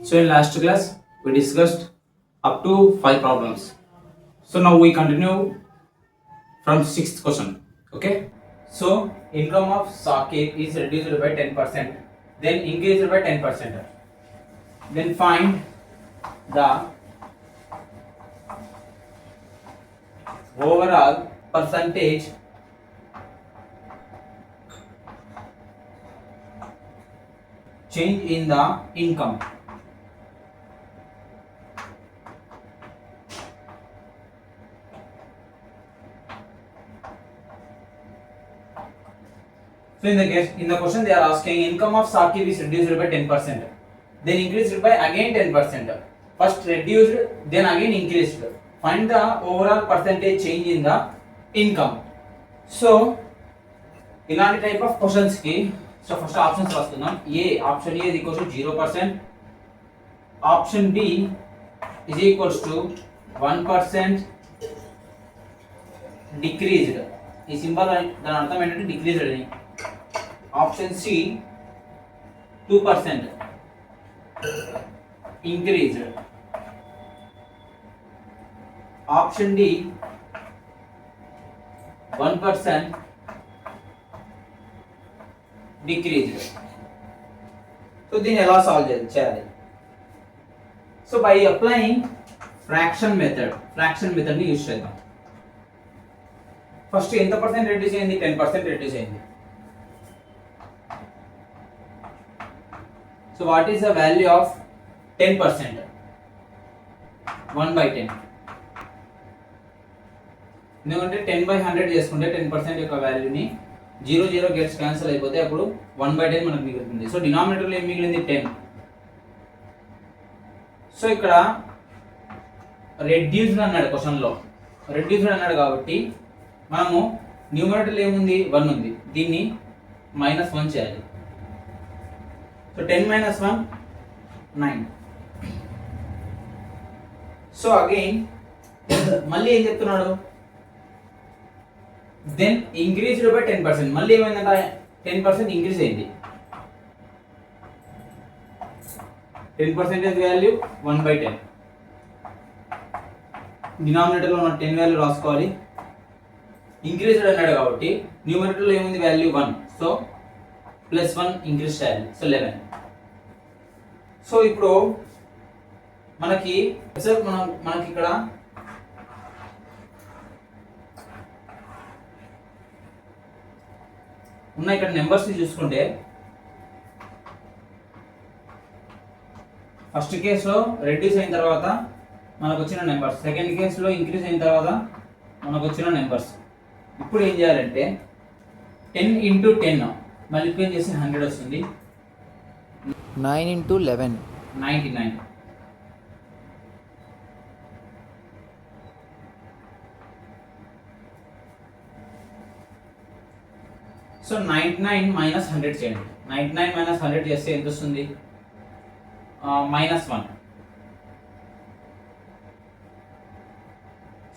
So in last class we discussed up to 5 problems. So now we continue from 6th question. Okay. So income of Saqib is reduced by 10%, then increased by 10%. Then find the overall percentage change in the income. So in the question they are asking income of Saqib is reduced by 10%, then increased by again 10%. First reduced, then again increased. Find the overall percentage change in the income. So ఇలాంటి type of questions కి so first options రాస్తున్నాం. Option A is equals to 0%, option B is equals to 1% decreased. ఈ symbol దాని అర్థం ఏంటంటే decreased అని. Option C 2% increased. Option D 1% decreased. So దీన్ని ఎలా సాల్వ్ చేయాలి? So by applying fraction method ని యూజ్ చేద్దాం. ఫస్ట్ ఎంత పర్సెంట్ రెడ్యూస్ అయింది? 10% రెడ్యూస్ అయింది. So what is the value of 10%? 1/10. ఎందుకంటే 10/100 చేసుకుంటే 10% యొక్క వాల్యూని 0 గెట్స్ క్యాన్సిల్ అయిపోతే అప్పుడు 1/10 మనకు మిగులుతుంది. సో డినామినేటర్లో ఏం మిగిలింది? 10. సో ఇక్కడ రెడ్యూస్డ్ అన్నాడు, క్వశ్చన్లో రెడ్యూస్డ్ అన్నాడు కాబట్టి మనము న్యూమరేటర్లో ఏముంది? 1 ఉంది. దీన్ని -1 చేయాలి. సో 10 - 1 9. సో అగైన్ మళ్ళీ ఏం చెప్తున్నాడు? Then increased by 10%. మళ్ళీ ఏమైందంట? 10% ఇంక్రీజ్ అయింది. 10% వాల్యూ 1/10. డినామినేటర్లో ఉన్న 10 వాల్యూ రాసుకోవాలి. ఇంక్రీజ్డ్ అన్నాడు కాబట్టి న్యూమరేటర్లో ఏముంది? వాల్యూ 1. సో +1 ఇంక్రీజ్ చేయాలి. సో 11. సో ఇప్పుడు మనకి ఇక్కడ ఉన్న ఇక్కడ నెంబర్స్ చూసుకుంటే ఫస్ట్ కేసులో రెడ్యూస్ అయిన తర్వాత మనకు వచ్చిన నెంబర్స్, సెకండ్ కేసులో ఇంక్రీజ్ అయిన తర్వాత మనకు వచ్చిన నెంబర్స్. ఇప్పుడు ఏం చేయాలంటే 10 × 10 మల్టిప్లై చేసి 100 వస్తుంది. 9 × 11 99. సో 99 - 100 చేయండి. 99 - 100 చేస్తే ఎంత వస్తుంది? -1.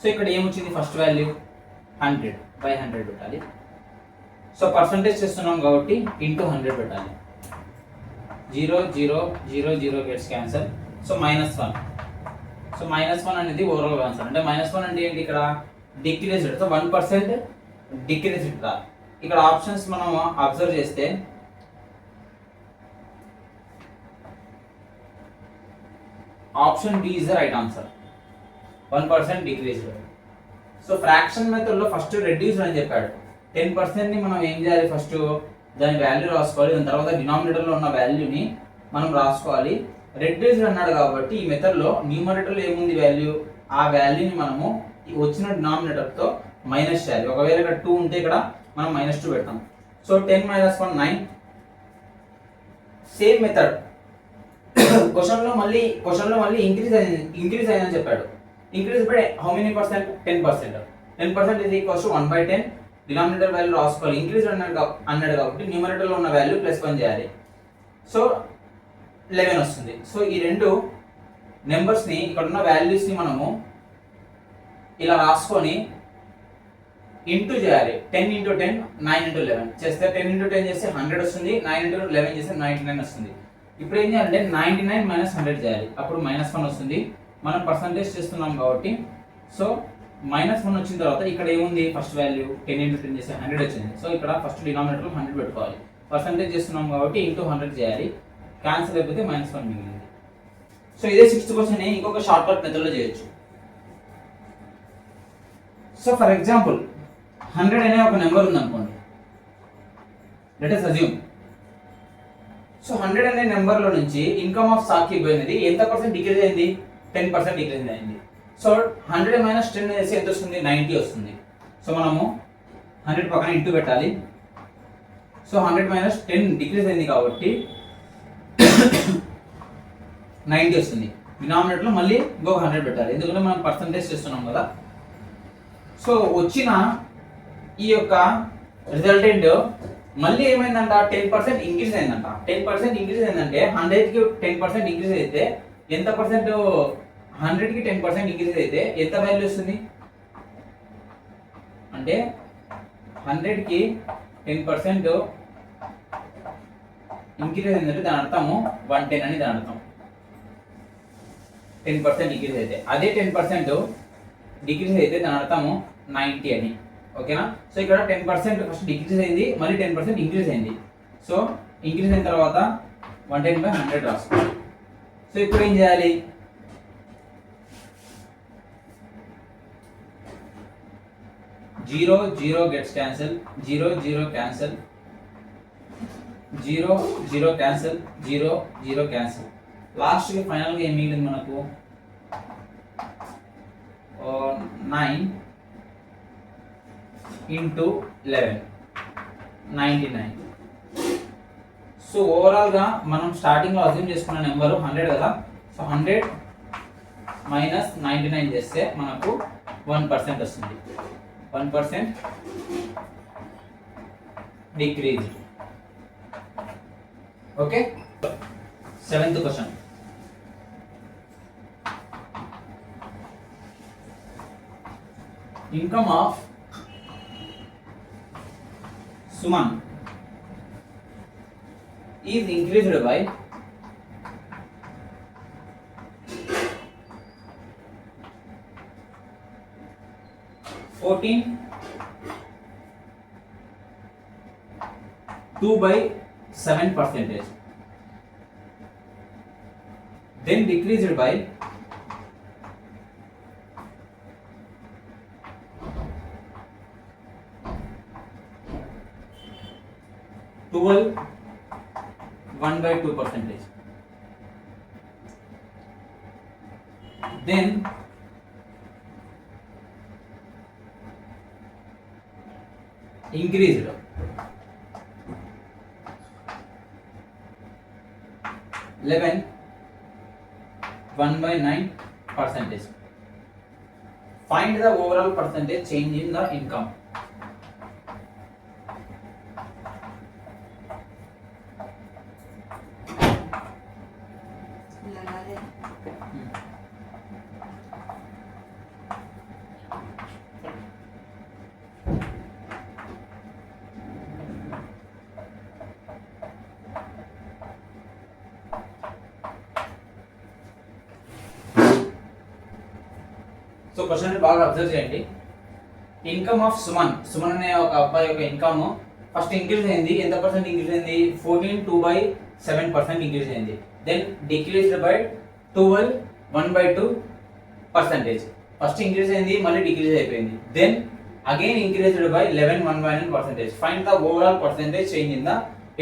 సో ఇక్కడ ఏమొచ్చింది? ఫస్ట్ వాల్యూ 100/100 పెట్టాలి. సో పర్సంటేజ్ చేస్తున్నాం కాబట్టి × 100 పెట్టాలి. 0 గెట్స్ క్యాన్సల్. సో -1. సో -1 అనేది ఓవరాల్ ఆన్సర్. అంటే -1 అంటే ఏంటి? ఇక్కడ డిక్రీజ్డ్. So 1% decreased. ఇక్కడ ఆప్షన్స్ మనం అబ్జర్వ్ చేస్తే option D is the right answer. 1% decreased. So fraction method లో ఫస్ట్ రెడ్యూస్ అని చెప్పాడు. 10% ని మనం ఏం చేయాలి? ఫస్ట్ దాని వాల్యూ రాసుకోవాలి. దాని తర్వాత డినామినేటర్ లో ఉన్న వాల్యూని మనం రాసుకోవాలి. రెడ్యూస్డ్ అన్నాడు కాబట్టి ఈ మెథడ్ లో న్యూమరేటర్ లో ఏముంది వాల్యూ? ఆ వాల్యూని మనము వచ్చిన డినామినేటర్ తో మైనస్ చేయాలి. ఒకవేళ ఇక్కడ 2 ఉంటే ఇక్కడ మనం -2 పెడతాం. సో 10 - 1 9. సేమ్ మెథడ్ క్వశ్చన్ లో మళ్ళీ ఇంక్రీజ్ అయిందని చెప్పాడు. Increase by how many percent? 10%. 10% is equals to 1/10. Denominator value రాసుకోవాలి. ఇంక్రీజ్ అన్నాడు కాబట్టి న్యూమరేటర్ లో ఉన్న వాల్యూ +1 చేయాలి. సో 11 వస్తుంది. సో ఈ రెండు నెంబర్స్ ని, ఇక్కడ ఉన్న వాల్యూస్ ని మనము ఇలా రాసుకొని ఇంటూ చేయాలి. 10 × 10 9 × 11 చేస్తే 10 × 10 చేస్తే 100 వస్తుంది. 9 × 11 చేస్తే 99 వస్తుంది. ఇప్పుడు ఏం చేయాలంటే 99 మైనస్ 100 చేయాలి, అప్పుడు -1 వస్తుంది. మనం పర్సంటేజ్ చేస్తున్నాం కాబట్టి సో -1 వచ్చిన తర్వాత ఇక్కడ ఏముంది, ఫస్ట్ వాల్యూ 10 × 10 చేస్తే 100 వచ్చింది. సో ఇక్కడ ఫస్ట్ డినామినేటర్లో 100 పెట్టుకోవాలి. పర్సంటేజ్ చేస్తున్నాం కాబట్టి ఇంటూ 100 చేయాలి. క్యాన్సిల్ అయిపోతే -1 మిగిలింది. సో ఇదే 6th క్వశ్చన్ ఇంకొక షార్ట్ కట్ మెథడ్లో చేయొచ్చు. సో ఫర్ ఎగ్జాంపుల్ 100 అనే ఒక నెంబర్ ఉంది అనుకోండి, లెట్ us assume. సో 100 అనే నెంబర్లో నుంచి ఇన్కమ్ ఆఫ్ సాకిబ్ అనేది ఎంత పర్సెంట్ డిక్రీజ్ అయింది, 10% డిక్రీజ్ అయింది. సో 100 మైనస్ 10 చేసి ఎంత వస్తుంది, 90 వస్తుంది. సో మనము 100 పక్కన ఇంటూ పెట్టాలి. సో 100 మైనస్ 10 డిక్రీజ్ అయింది కాబట్టి 90 వస్తుంది. డినామినేటర్లో మళ్ళీ ఇంకొక 100 పెట్టాలి, ఎందుకంటే మనం పర్సంటేజ్ చేస్తున్నాం కదా. సో వచ్చిన ఈ యొక్క రిజల్టెంట్ మళ్ళీ ఏమైందంట, 10% ఇంక్రీజ్ అయిందంట. 10% ఇంక్రీజ్ అయిందంటే 100కి 10% ఇంక్రీజ్ అయితే ఎంత పర్సెంట్, 100కి 10% ఇంక్రీజ్ అయితే ఎంత వాల్యూ వస్తుంది అంటే 100కి 10% ఇంక్రీజ్ అయిందంటే దాని అర్థము 110 అని దాని అర్థం. 10% ఇంక్రీజ్ అయితే, అదే 10% డిక్రీజ్ అయితే దాని అర్థము 90 అని. ఓకేనా. సో ఇక్కడ 10% ఫస్ట్ డిక్రీజ్ అయింది, మళ్ళీ 10% ఇంక్రీజ్ అయింది. సో ఇంక్రీజ్ అయిన తర్వాత 110/100 రాసుకోవాలి. సో ఇప్పుడు ఏం చేయాలి, zero zero gets cancel, 0 0 cancel, 0 0 cancel, 0 0 cancel. లాస్ట్కి ఫైనల్గా ఏం మిగిలింది మనకు, 9 × 11 99. సో ఓవరాల్గా మనం స్టార్టింగ్లో అజ్యూమ్ చేసుకున్న నెంబరు 100 కదా. సో 100 మైనస్ 99 చేస్తే మనకు 1% వస్తుంది. 1% decrease. Okay. 7th question. Income of Suman is increased by 14 2/7%, then decreased by 12 1/2%, then increased 11 1/9%. Find the overall percentage change in the income. So question బాగా అబ్జర్వ్ చేయండి. ఇన్కమ్ ఆఫ్ సుమన్ అనే ఒక అబ్బాయి యొక్క ఇన్కమ్ ఫస్ట్ ఇంక్రీజ్ అయింది. ఎంత percent increase అయింది, 14 2/7% increase అయింది. Then decreased by 12 1/2%. First increase అయింది, మళ్ళీ డిక్రీజ్ అయిపోయింది. Then again increased by 11 1/9%. Find the overall percentage change in the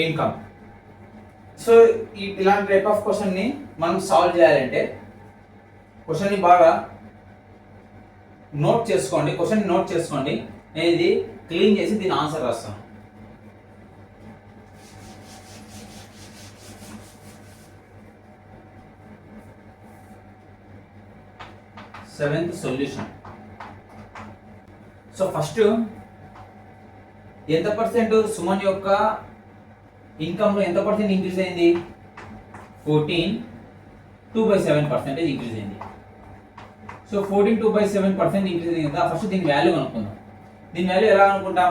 income. So ఇలాంటి టైప్ ఆఫ్ క్వశ్చన్ ని మనం సాల్వ్ చేయాలంటే క్వశ్చన్ ని బాగా నోట్ చేసుకోండి. క్వశ్చన్ నోట్ చేసుకోండి, నేను ఇది క్లీన్ చేసి దీని ఆన్సర్ రాస్తాను. Seventh solution. సో ఫస్ట్ ఎంత పర్సెంట్ సుమన్ యొక్క ఇన్కమ్ లో ఎంత పర్సెంట్ ఇంక్రీజ్ అయింది, 14 2/7% ఇంక్రీజ్ అయింది. సో 14 2/7% ఇంక్రీజ్ అయింది కదా. ఫస్ట్ దీని వాల్యూ కనుక్కుందాం. దీని వాల్యూ ఎలా అనుకుంటాం,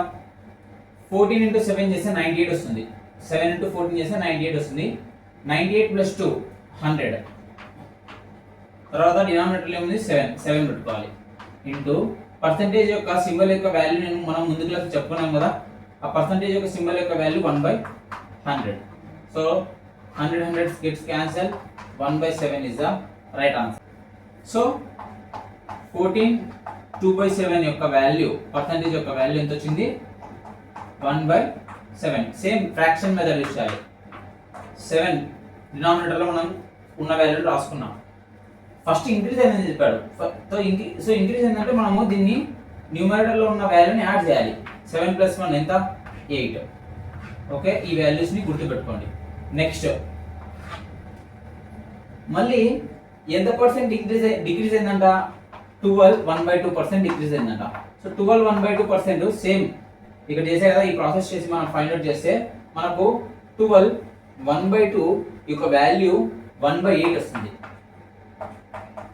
14 × 7 చేస్తే 98 వస్తుంది. 7 × 14 చేస్తే 98 వస్తుంది. 98 ప్లస్ 2 100. తర్వాత డినామినేటర్లో ఏముంది 7 పెట్టుకోవాలి ఇంటూ పర్సంటేజ్ యొక్క సింబల్ యొక్క వాల్యూ నేను మనం ముందు క్లాస్ చెప్పుకున్నాం కదా, ఆ పర్సంటేజ్ యొక్క సింబల్ యొక్క value 1/100. So 100 gets cancel, 1/7 is the right answer. So 14 2/7 యొక్క వాల్యూ, పర్సంటేజ్ యొక్క వాల్యూ ఎంత వచ్చింది? 1/7. సేమ్ ఫ్రాక్షన్ మెథడ్ యూస్ చేయాలి. 7 డినామినేటర్లో మనం ఉన్న వాల్యూ రాసుకున్నాం. ఫస్ట్ ఇంక్రీజ్ అయిందని చెప్పాడు. సో ఇంక్రీజ్ ఏంటంటే మనము దీన్ని న్యూమరేటర్లో ఉన్న వాల్యూని యాడ్ చేయాలి. 7 + 1 ఎంత? 8. ఓకే, ఈ వాల్యూస్ని గుర్తుపెట్టుకోండి. నెక్స్ట్ మళ్ళీ ఎంత పర్సెంట్ డిక్రీజ్ అయిందంట? 12 1/2% డిక్రీజ్ అయిందంట. సో 12 1/2% సేమ్ ఇక్కడ చేసే కదా, ఈ ప్రాసెస్ చేసి మనం ఫైండ్ అవుట్ చేస్తే మనకు 12 1/2 యొక్క వాల్యూ 1/8 వస్తుంది.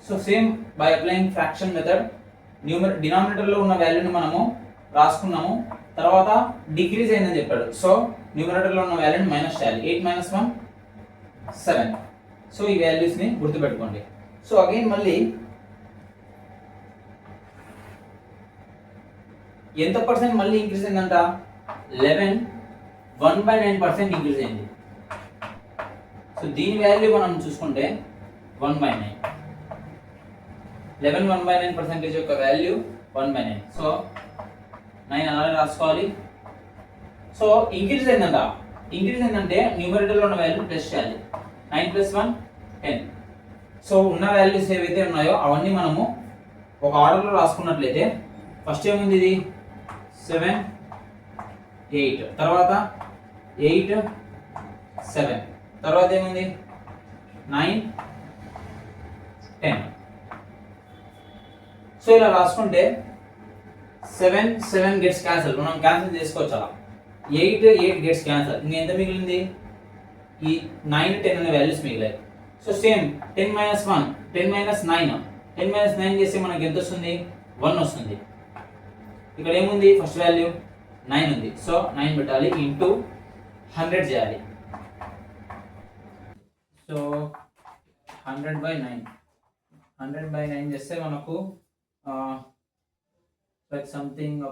So same by applying fraction method డినామినేటర్లో ఉన్న వాల్యూని మనము రాసుకున్నాము. తర్వాత డిక్రీజ్ అయిందని చెప్పాడు. సో న్యూమరేటర్లో ఉన్న వాల్యూని మైనస్ చేయాలి. 8 - 1 7. సో ఈ వాల్యూస్ని గుర్తుపెట్టుకోండి. సో అగైన్ మళ్ళీ ఎంత పర్సెంట్ మళ్ళీ ఇంక్రీజ్ అయిందంట? 11 1/9% ఇంక్రీజ్ అయింది. సో దీని వాల్యూ మనం చూసుకుంటే 1/9. 11 1/9% యొక్క వాల్యూ 1/9. సో 9 అలానే రాసుకోవాలి. సో ఇంక్రీజ్ అయిందంట. ఇంక్రీజ్ అయిందంటే న్యూమరేటర్లో ఉన్న వాల్యూ ప్లస్ చేయాలి. 9 + 1 10. సో ఉన్న వాల్యూస్ ఏవైతే ఉన్నాయో అవన్నీ మనము ఒక ఆర్డర్లో రాసుకున్నట్లయితే ఫస్ట్ ఏముంది? ఇది 7 8, తర్వాత 8 7, తర్వాత ఏముంది? 9 10. సో ఇలా రాసుకుంటే 7 7 గెట్స్ క్యాన్సల్. మనం క్యాన్సిల్ చేసుకోవచ్చు అలా. 8 8 గెట్స్ క్యాన్సల్. ఇంకెంత మిగిలింది? ఈ 9 10 అనే వాల్యూస్ మిగిలాయి. So same 10 - 1 10 - 9. 10 - 9 చేస్తే మనకి ఎంత వస్తుంది? 1 వస్తుంది. ఇక్కడ ఏముంది? ఫస్ట్ వాల్యూ 9 ఉంది. సో 9 పెట్టాలి ఇంటూ 100 చేయాలి. సో 100/9 100/9 చేస్తే మనకు లైక్ సంథింగ్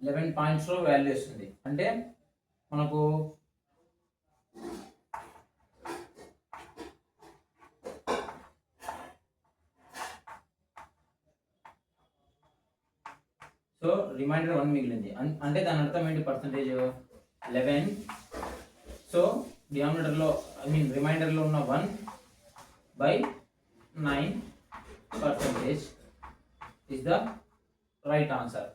11 పాయింట్స్లో వాల్యూ వస్తుంది. అంటే మనకు సో రిమైండర్ 1 మిగిలింది. అంటే దాని అర్థం ఏంటి? పర్సంటేజ్ 11. సో డినామినేటర్లో రిమైండర్లో ఉన్న 1/9% is the right answer.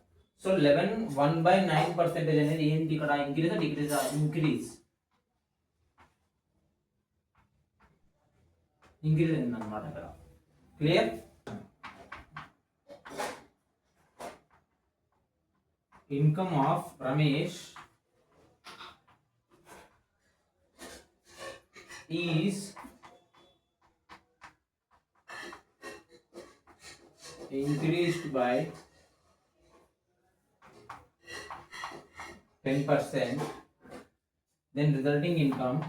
So 11 1/9% అనేది ఏంటి? ఇక్కడ ఇంక్రీజ్ డిక్రీజ్? ఇంక్రీజ్ అయింది అనమాట ఇక్కడ. Clear? Income of Ramesh is increased by 10%, then resulting income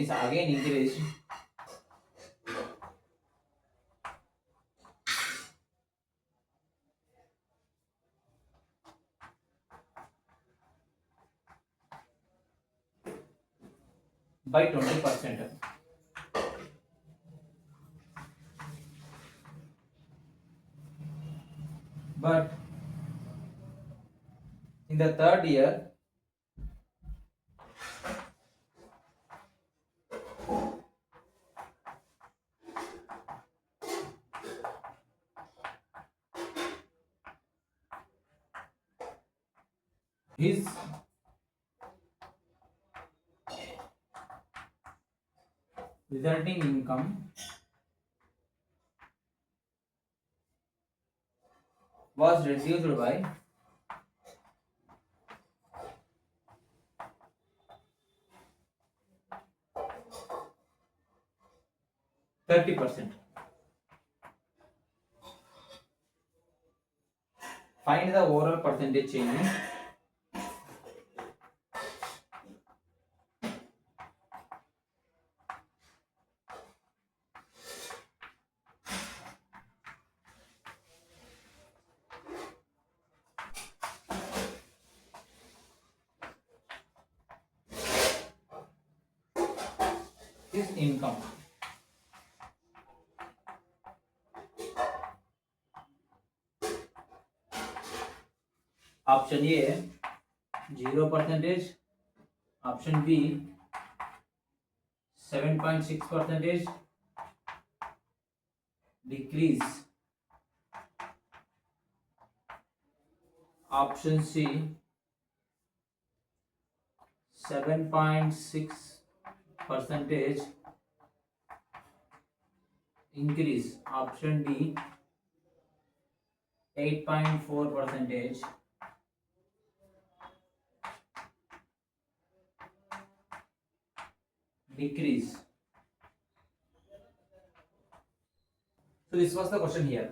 is again increased by 20%. But in the third year, his resulting income was reduced by 10%. 30%. Find the overall percentage change in his income. Option A 0%, option B 7.6% decrease, option C 7.6% increase, option D 8.4% decrease. So this was the question here.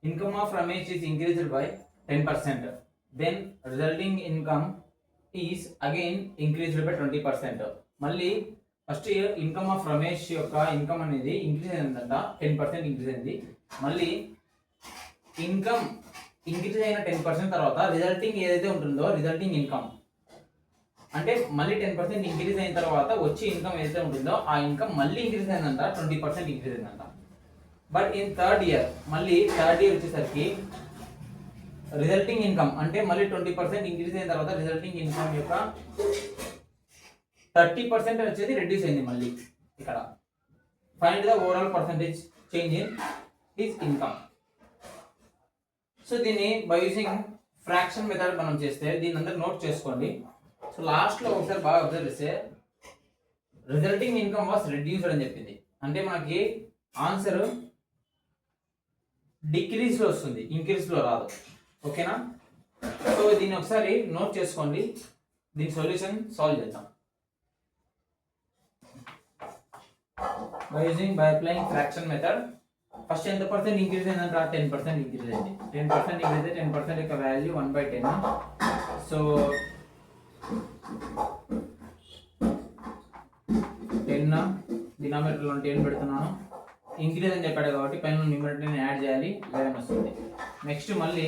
Income of Ramesh is increased by 10%. Then resulting income is again increased by 20%. మళ్ళీ first year income of Ramesh యొక్క income అనేది increase అయిందంట 10% increase అయింది. మళ్ళీ income increase అయిన 10% తర్వాత resulting ఏదైతే ఉంటుందో రిజల్టింగ్ ఇన్కమ్ అంటే మళ్ళీ 10% ఇంక్రీజ్ అయిన తర్వాత వచ్చే ఇన్కమ్ ఏదైతే ఉంటుందో ఆ ఇన్కమ్ మళ్ళీ ఇంక్రీజ్ అయిందంట 20% ఇంక్రీజ్ అయిందంట. బట్ ఇన్ థర్డ్ ఇయర్ మళ్ళీ థర్డ్ ఇయర్ వచ్చేసరికి రిజల్టింగ్ ఇన్కమ్ అంటే మళ్ళీ 20% ఇంక్రీజ్ అయిన తర్వాత రిజల్టింగ్ ఇన్కమ్ యొక్క 30% వచ్చేది రెడ్యూస్ అయింది మళ్ళీ ఇక్కడ. Find the overall percentage change in his income. So దీన్ని బై యూజింగ్ ఫ్రాక్షన్ మెథడ్ మనం చేస్తే దీన్ని అందరూ నోట్ చేసుకోండి. సో లాస్ట్ లో ఒకసారి బాగా అబ్జర్వ్ చేస్తే రిజల్టింగ్ ఇన్కమ్ వాస్ రెడ్యూస్డ్ అని చెప్పింది. అంటే మనకి ఆన్సర్ డిక్రీజ్ లో వస్తుంది, ఇంక్రీజ్ లో రాదు. ఓకేనా? సో దీన్ని ఒకసారి నోట్ చేసుకోండి. దీని సొల్యూషన్ సాల్వ్ చేద్దాం by applying fraction method. First ఎంత పర్సెంట్ ఇంక్రీజ్ అయిందంటే 10% ఇంక్రీజ్ అయింది. 10% ఇంక్రీజ్ అయితే 10% యొక్క వాల్యూ 1/10. సో 10 డినామినేటర్లో 10 పెడుతున్నాను. ఇంక్రీజ్ అని చెప్పాడు కాబట్టి పైన న్యూమరేటర్ యాడ్ చేయాలి, 11 వస్తుంది. నెక్స్ట్ మళ్ళీ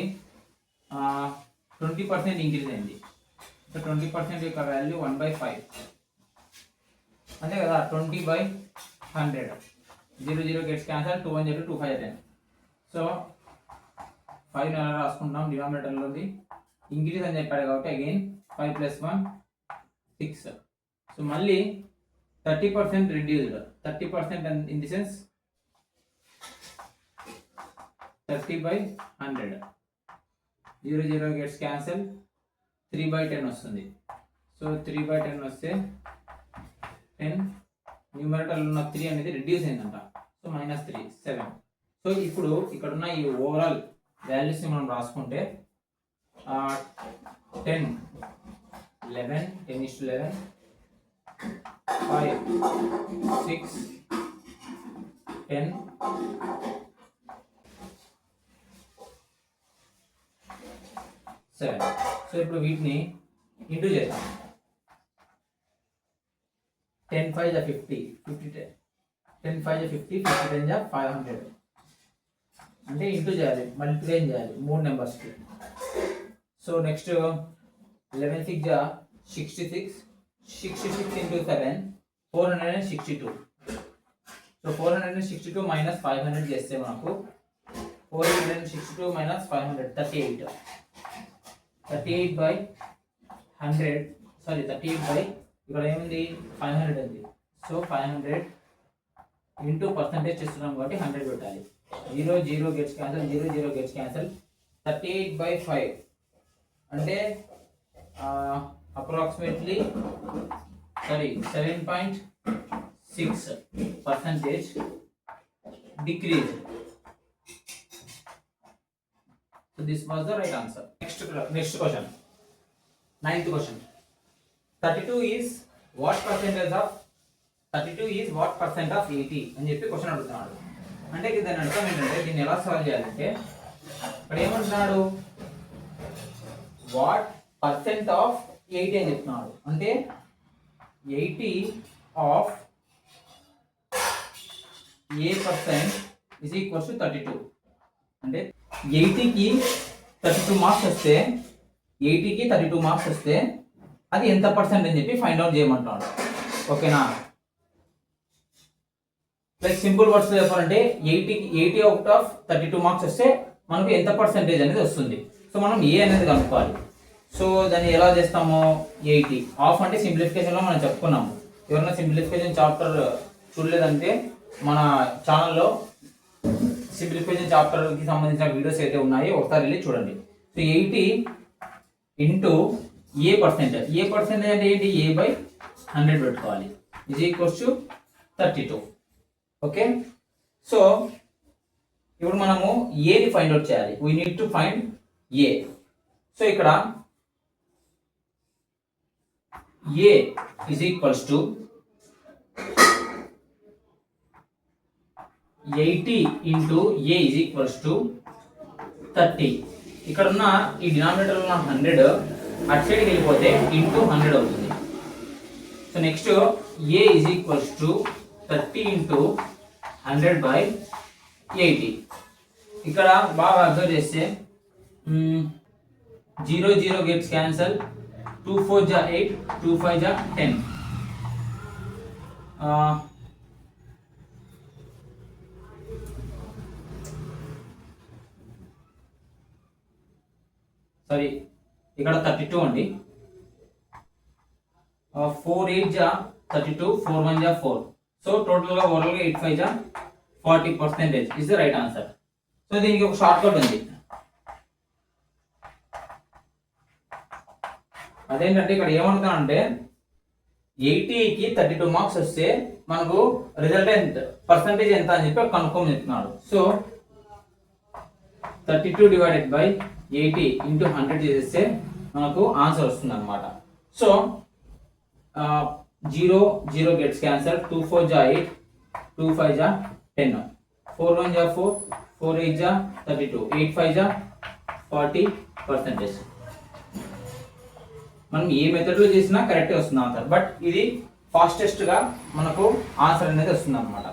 20% ఇంక్రీజ్ అయింది. సో 20% యొక్క వాల్యూ 1/5 అంతే కదా. 20/100 0 0 గెట్స్ క్యాన్సల్. 2 1 0 2 5 10. సో 5 ఎలా రాసుకుంటాం డినామినేటర్లోది. ఇంక్రీజ్ అని చెప్పాడు కాబట్టి అగైన్ 5 + 1 6. సో మళ్ళీ 30% reduced. 30% in the sense 30/100. 0 0 gets cancel. 3/10 వస్తుంది. సో 3/10 వస్తే 10 న్యూమరేటర్ ఉన్న 3 అనేది రెడ్యూస్ అయిందంట. సో -3 7. సో ఇప్పుడు ఇక్కడ ఉన్న ఈ ఓవరాల్ వాల్యూస్ ని మనం రాసుకుంటే 10 11 10:11 5 6 10 7. సో ఇప్పుడు వీటిని ఇంటూ చేద్దాం. 10 5 50 50 10 5 50 50 10 500. అంటే ఇంటూ చేయాలి, మల్టిప్లై చేయాలి 3 నెంబర్స్కి. So next 11 6 66 66 into 7 462. So 462 minus 500 చేస్తే మనకు 462 minus 500 38. 38/100 సారీ 38 ఇక్కడ ఏముంది 500 ఉంది. సో 500 ఇంటూ పర్సంటేజ్ చేస్తున్నాం కాబట్టి 100 పెట్టాలి. 0 0 గెట్స్ క్యాన్సల్, 0 0 గెట్స్ క్యాన్సల్. 38/5 అంటే approximately 7.6% decrease. So this was the right answer. Next question. 9th question. 32 is what percentage of 32 is what percent of 80 అని చెప్పి క్వశ్చన్ అడుగుతున్నాడు. అంటే దాని అర్థం ఏంటంటే దీన్ని ఎలా సాల్వ్ చేయాలంటే ఇక్కడ ఏమంటున్నాడు వాట్ పర్సెంట్ ఆఫ్ 80 అని చెప్తున్నాడు. అంటే 80 of A% is equals to 32. అంటే 80కి 32 మార్క్స్ వస్తే 80కి 32 మార్క్స్ వస్తే అది ఎంత పర్సెంట్ అని చెప్పి ఫైండ్ అవుట్ చేయమంటున్నాడు. ఓకేనా? లైక్ సింపుల్ వర్డ్స్ చెప్పాలంటే 80 అవుట్ ఆఫ్ 32 మార్క్స్ వస్తే మనకు ఎంత పర్సెంటేజ్ అనేది వస్తుంది. సో మనం ఏ అనేది కనుక్కోవాలి. సో దాన్ని ఎలా చేస్తాము? 80 ఆఫ్ అంటే సింప్లిఫికేషన్లో మనం చెప్పుకున్నాము. ఎవరైనా సింప్లిఫికేషన్ చాప్టర్ చూడలేదంటే మన ఛానల్లో సింప్లిఫికేషన్ చాప్టర్కి సంబంధించిన వీడియోస్ అయితే ఉన్నాయో ఒకసారి వెళ్ళి చూడండి. సో 80 ఇంటూ A% అంటే ఏంటి? A/100 పెట్టుకోవాలి is equals to 32. Okay, so ఇప్పుడు మనము ఏని ఫైండ్ అవుట్ చేయాలి. We need to find A. So ఇక్కడ A is equals to 80 into A is equals to 30. ఇక్కడ ఉన్న ఈ డినామినేటర్ ఉన్న 100 అటు సైడ్కి వెళ్ళిపోతే ఇంటూ 100 అవుతుంది. So next A is equals to 30 into 100/80. ఇక్కడ బాగా అబ్జర్వ్ చేస్తే 0 గెట్స్ క్యాన్సల్, 2 4 జా 8, 2 5 జా 10. సారీ, ఇక్కడ 32 అండి. 4 8 జా 32, 4 1 జా 4. సో టోటల్గా ఓవరాల్గా 8 5 జా 40% is the right answer. So దీనికి ఒక షార్ట్ కట్ ఉంది. అదేంటంటే ఇక్కడ ఏమనుకున్నానంటే 80కి 32 మార్క్స్ వస్తే మనకు రిజల్టెంట్ పర్సంటేజ్ ఎంత అని చెప్పి కనుక్కోమని చెప్తున్నాడు. సో 32/80 ఇంటూ 100 చేస్తే మనకు ఆన్సర్ వస్తుంది అనమాట. సో 0 గెట్స్ క్యాన్సల్, 2 4 జా 8, 2 5 జా 10, 4 1 జా 4, 4 8 జా 32, 8 5 జా 40%. మనం ఏ మెథడ్లో చేసినా కరెక్ట్ వస్తుంది ఆన్సర్. బట్ ఇది ఫాస్టెస్ట్ గా మనకు ఆన్సర్ అనేది వస్తుంది అనమాట.